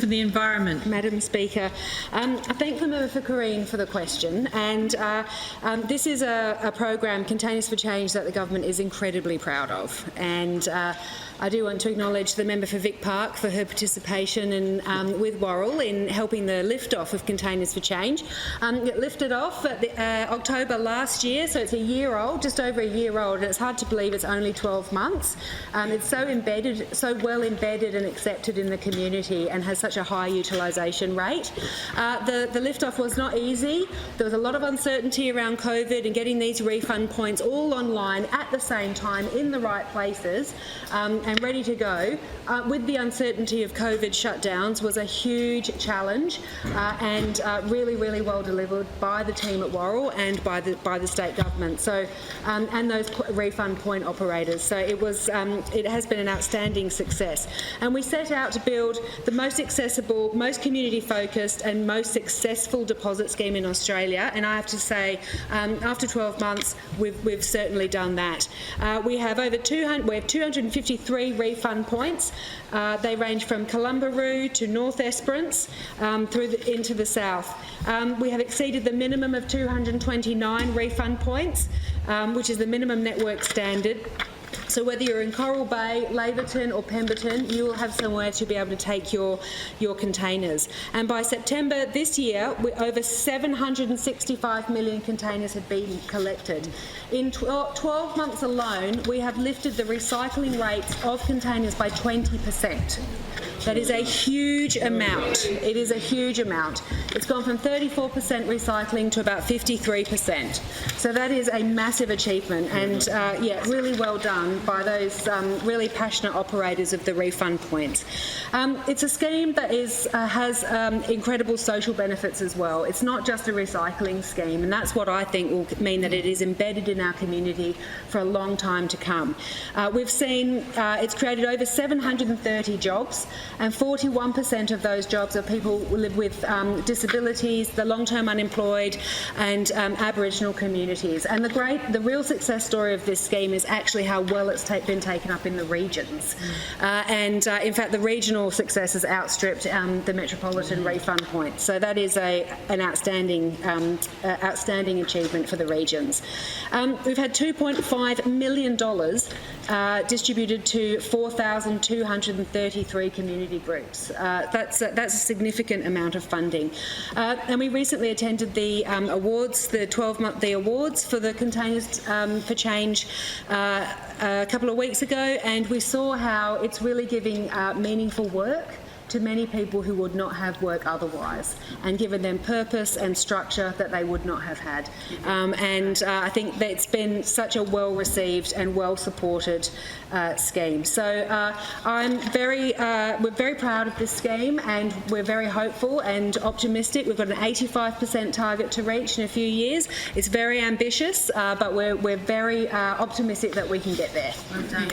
For the Environment. Madam Speaker, I thank the member for Corrine for the question, and this is a program, Containers for Change, that the government is incredibly proud of, and I do want to acknowledge the member for Vic Park for her participation with Worrell in helping the lift-off of Containers for Change. It lifted off at October last year, so it's a year old, just over a year old, and it's hard to believe it's only 12 months. It's so well embedded and accepted in the community and has such a high utilisation rate. The lift-off was not easy. There was a lot of uncertainty around COVID and getting these refund points all online at the same time in the right places and ready to go. With the uncertainty of COVID shutdowns was a huge challenge and really, really well delivered by the team at Worrell and by the state government. So and those refund point operators. So it has been an outstanding success. And we set out to build the most accessible, most community-focused and most successful deposit scheme in Australia, and I have to say, after 12 months, we've certainly done that. We have 253 refund points. They range from Columbaroo to North Esperance into the south. We have exceeded the minimum of 229 refund points, which is the minimum network standard. So whether you're in Coral Bay, Laverton or Pemberton, you will have somewhere to be able to take your containers. And by September this year, over 765 million containers had been collected. In 12 months alone, we have lifted the recycling rates of containers by 20%. That is a huge amount. It is a huge amount. It's gone from 34% recycling to about 53%. So that is a massive achievement, and yeah, really well done by those really passionate operators of the refund points. It's a scheme that has incredible social benefits as well. It's not just a recycling scheme, and that's what I think will mean that it is embedded in our community for a long time to come. We've seen it's created over 730 jobs, and 41% of those jobs are people who live with disabilities, the long-term unemployed and Aboriginal communities. And the real success story of this scheme is actually how well it's been taken up in the regions. In fact, the regional success has outstripped the metropolitan refund point. So that is an outstanding achievement for the regions. We've had $2.5 million distributed to 4,233 community groups. That's a significant amount of funding. And we recently attended the awards, the 12-monthly awards for the Containers for Change a couple of weeks ago, and we saw how it's really giving meaningful work to many people who would not have work otherwise, and given them purpose and structure that they would not have had. I think that it's been such a well-received and well-supported scheme. So we're very proud of this scheme, and we're very hopeful and optimistic. We've got an 85% target to reach in a few years. It's very ambitious, but we're very optimistic that we can get there. Well done.